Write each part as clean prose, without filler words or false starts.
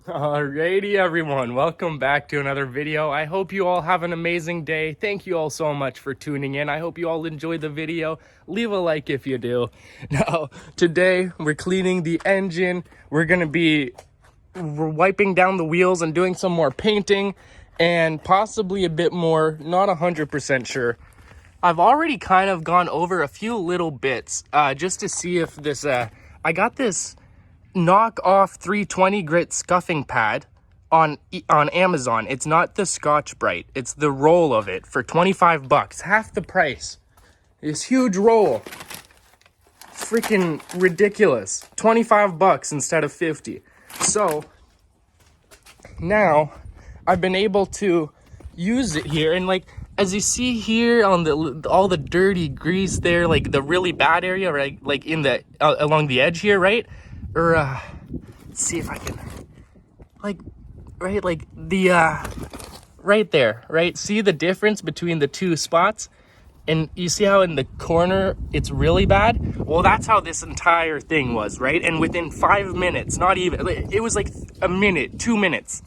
Alrighty everyone, welcome back to another video. I hope you all have an amazing day. Thank you all so much for tuning in. I hope you all enjoyed the video. Leave a like if you do. Now, today we're cleaning the engine. We're wiping down the wheels and doing some more painting and possibly a bit more, not 100% sure. I've already kind of gone over a few little bits just to see if this, I got this knockoff 320 grit scuffing pad on Amazon. It's not the Scotch-Brite, it's the roll of it for 25 bucks, half the price. This huge roll, freaking ridiculous. 25 bucks instead of 50. So now I've been able to use it here, and like as you see here on the all the dirty grease there, like the really bad area, right, like in the along the edge here, right? Or let's see if I can, like the right there, right? See the difference between the two spots? And you see how in the corner it's really bad? Well, that's how this entire thing was, right? And within 5 minutes, not even, it was like a minute, 2 minutes,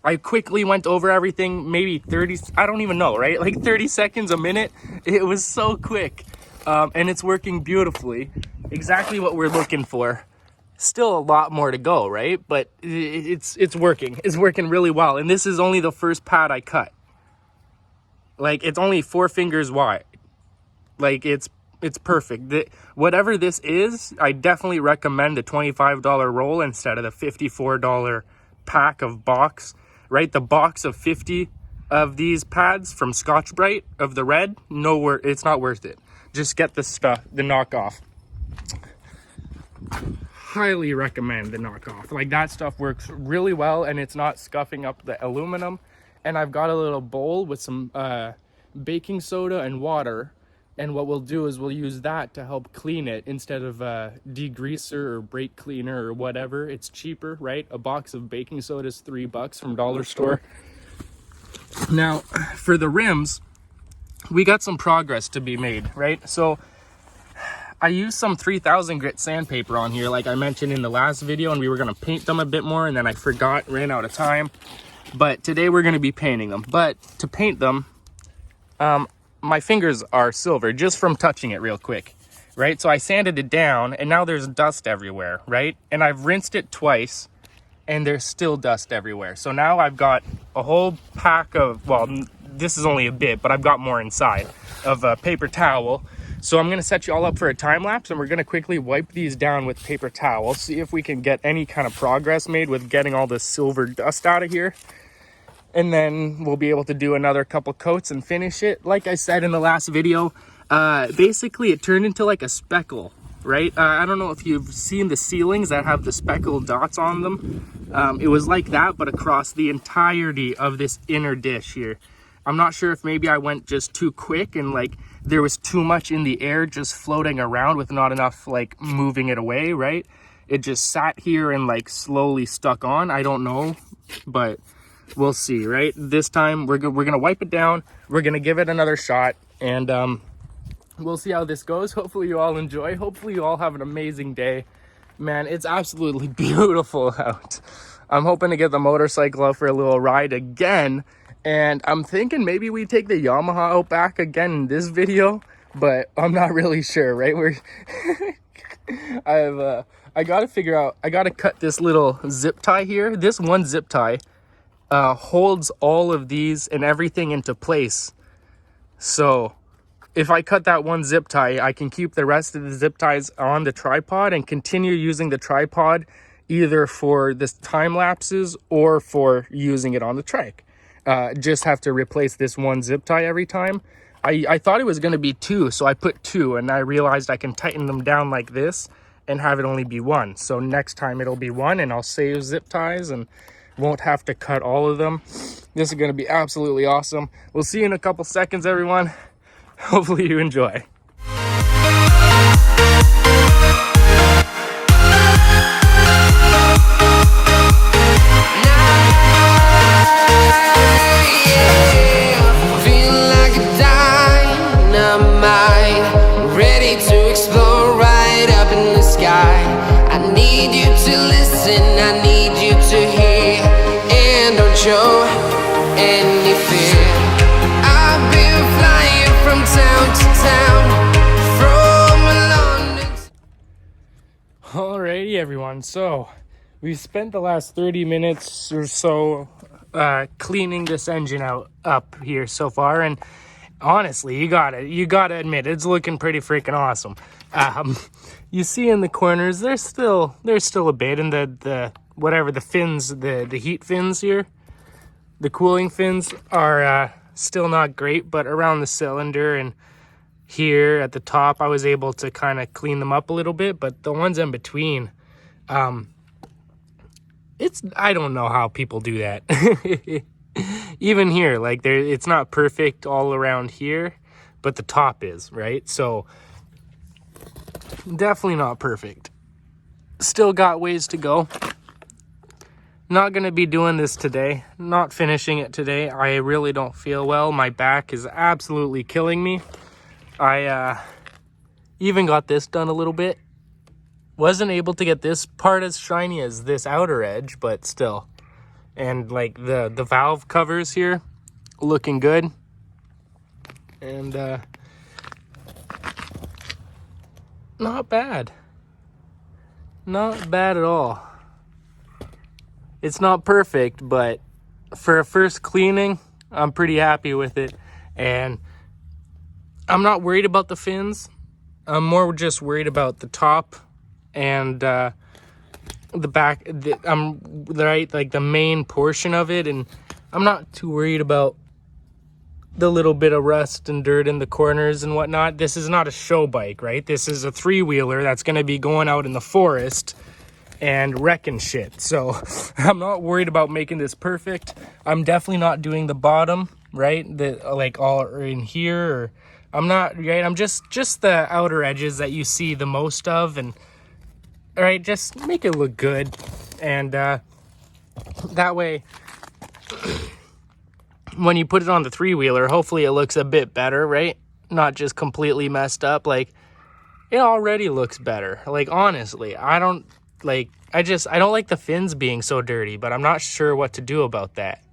I quickly went over everything, maybe 30, I don't even know, right? Like 30 seconds, a minute. It was so quick. And it's working beautifully. Exactly what we're looking for. Still a lot more to go, right? But it's working. It's working really well. And this is only the first pad I cut. Like, it's only 4 fingers wide. Like, it's perfect. Whatever this is, I definitely recommend the $25 roll instead of the $54 pack of box, right? The box of 50 of these pads from Scotch-Brite of the red, it's not worth it. Just get the stuff, the knockoff. Highly recommend the knockoff. Like, that stuff works really well and it's not scuffing up the aluminum. And I've got a little bowl with some baking soda and water, and what we'll do is we'll use that to help clean it instead of degreaser or brake cleaner or whatever. It's cheaper, right? A box of baking soda is $3 from dollar store. Now for the rims, we got some progress to be made, right? So I used some 3000 grit sandpaper on here, like I mentioned in the last video, and we were going to paint them a bit more, and then I forgot, ran out of time. But today we're going to be painting them. But to paint them, my fingers are silver just from touching it real quick, right? So I sanded it down, and now there's dust everywhere, right? And I've rinsed it twice, and there's still dust everywhere. So now I've got a whole pack of, well, this is only a bit, but I've got more inside, of a paper towel. So I'm going to set you all up for a time lapse, and we're going to quickly wipe these down with paper towel, see if we can get any kind of progress made with getting all this silver dust out of here. And then we'll be able to do another couple coats and finish it. Like I said in the last video, basically it turned into like a speckle, right? I don't know if you've seen the ceilings that have the speckled dots on them. It was like that, but across the entirety of this inner dish here. I'm not sure if maybe I went just too quick and like there was too much in the air just floating around with not enough like moving it away, right? It just sat here and like slowly stuck on. I don't know, but we'll see, right? This time we're gonna wipe it down. We're gonna give it another shot, and we'll see how this goes. Hopefully you all enjoy. Hopefully you all have an amazing day. Man, it's absolutely beautiful out. I'm hoping to get the motorcycle out for a little ride again. And I'm thinking maybe we take the Yamaha out back again in this video, but I'm not really sure, right? I gotta figure out, I gotta cut this little zip tie here. This one zip tie holds all of these and everything into place. So if I cut that one zip tie, I can keep the rest of the zip ties on the tripod and continue using the tripod either for this time lapses or for using it on the trike. Just have to replace this one zip tie every time. I thought it was going to be 2, so I put 2, and I realized I can tighten them down like this and have it only be 1. So next time it'll be 1, and I'll save zip ties and won't have to cut all of them. This is going to be absolutely awesome. We'll see you in a couple seconds, everyone. Hopefully you enjoy. I need you to listen, I need you to hear. everyone, so we've spent the last 30 minutes or so cleaning this engine up here so far, and honestly, you gotta admit it's looking pretty freaking awesome. You see in the corners there's still a bit, and the whatever the fins, the heat fins here, the cooling fins are still not great, but around the cylinder and here at the top I was able to kind of clean them up a little bit, but the ones in between, I don't know how people do that. Even here, like it's not perfect all around here, but the top is, right? So definitely not perfect. Still got ways to go. Not gonna be doing this today, not finishing it today. I really don't feel well. My back is absolutely killing me. I even got this done a little bit. Wasn't able to get this part as shiny as this outer edge, but still. And like the valve covers here looking good. And not bad. Not bad at all. It's not perfect, but for a first cleaning, I'm pretty happy with it. And I'm not worried about the fins. I'm more just worried about the top and the back. I'm right, like the main portion of it, and I'm not too worried about the little bit of rust and dirt in the corners and whatnot. This is not a show bike, right? This is a three-wheeler that's going to be going out in the forest and wrecking shit. So I'm not worried about making this perfect. I'm definitely not doing the bottom, right? Like all in here, or I'm not, right? I'm just the outer edges that you see the most of, and all right, just make it look good. And that way, when you put it on the three-wheeler, hopefully it looks a bit better, right? Not just completely messed up. Like, it already looks better. Like, honestly, I don't like the fins being so dirty, but I'm not sure what to do about that.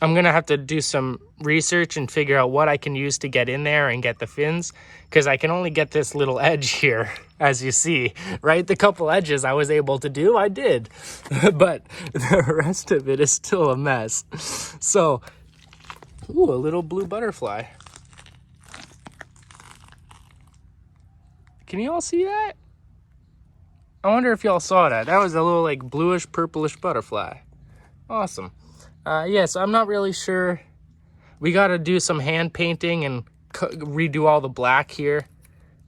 I'm gonna have to do some research and figure out what I can use to get in there and get the fins, because I can only get this little edge here, as you see, right? The couple edges I was able to do, I did, but the rest of it is still a mess. So, ooh, a little blue butterfly. Can you all see that? I wonder if y'all saw that. That was a little like bluish purplish butterfly. Awesome. Yes, I'm not really sure. We got to do some hand painting and redo all the black here.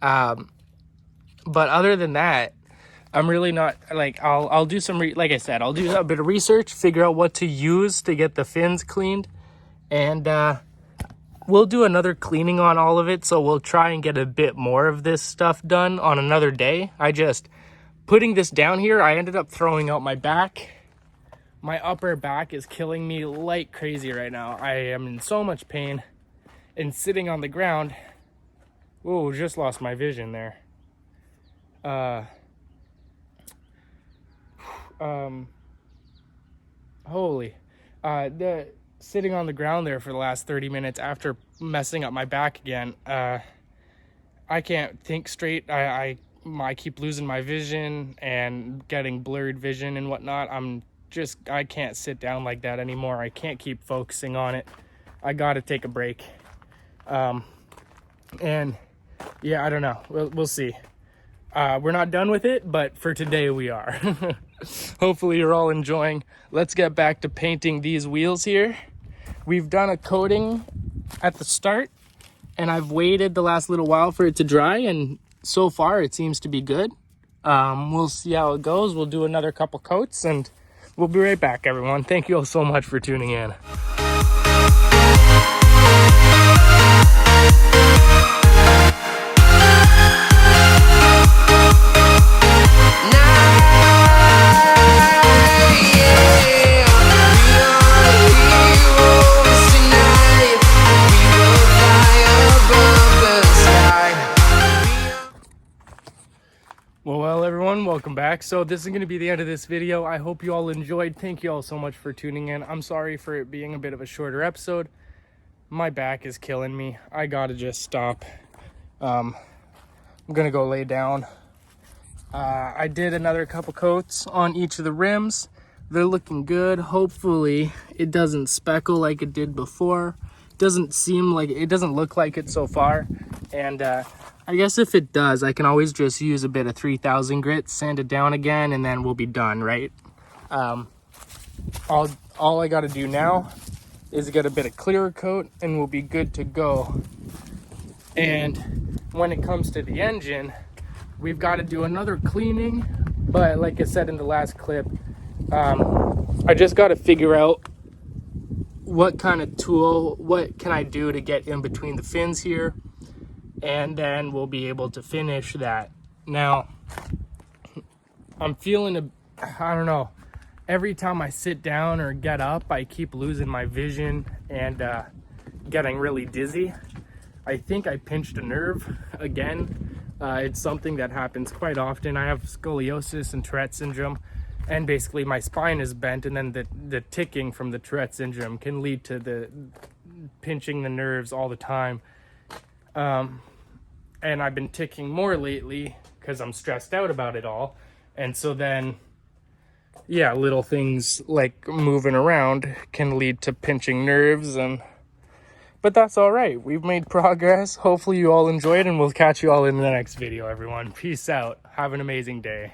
But other than that, I'm really not, like, I'll do some, like I said, I'll do a bit of research, figure out what to use to get the fins cleaned. And we'll do another cleaning on all of it. So we'll try and get a bit more of this stuff done on another day. Putting this down here, I ended up throwing out my back. My upper back is killing me like crazy right now. I am in so much pain, and sitting on the ground. Whoa, just lost my vision there. Sitting on the ground there for the last 30 minutes after messing up my back again. I can't think straight. I keep losing my vision and getting blurred vision and whatnot. I can't sit down like that anymore. I can't keep focusing on it. I gotta take a break. And yeah, I don't know. We'll see. We're not done with it, but for today we are. Hopefully you're all enjoying. Let's get back to painting these wheels here. We've done a coating at the start, and I've waited the last little while for it to dry, and so far it seems to be good. We'll see how it goes. We'll do another couple coats, and we'll be right back, everyone. Thank you all so much for tuning in. Well, everyone, welcome back. So this is going to be the end of this video. I hope you all enjoyed. Thank you all so much for tuning in. I'm sorry for it being a bit of a shorter episode. My back is killing me. I gotta just stop. I'm gonna go lay down I did another couple coats on each of the rims. They're looking good. Hopefully it doesn't speckle like it did before. It doesn't look like it so far. And I guess if it does, I can always just use a bit of 3000 grit, sand it down again, and then we'll be done, right? All I got to do now is get a bit of clear coat and we'll be good to go. And when it comes to the engine, we've got to do another cleaning, but like I said in the last clip, I just got to figure out what kind of tool, what can I do to get in between the fins here, and then we'll be able to finish that. Now, I'm feeling I don't know, every time I sit down or get up, I keep losing my vision and getting really dizzy. I think I pinched a nerve again. It's something that happens quite often. I have scoliosis and Tourette syndrome, and basically my spine is bent, and then the ticking from the Tourette syndrome can lead to the pinching the nerves all the time. And I've been ticking more lately because I'm stressed out about it all. And so then, yeah, little things like moving around can lead to pinching nerves, but that's all right. We've made progress. Hopefully you all enjoyed, and we'll catch you all in the next video, everyone. Peace out. Have an amazing day.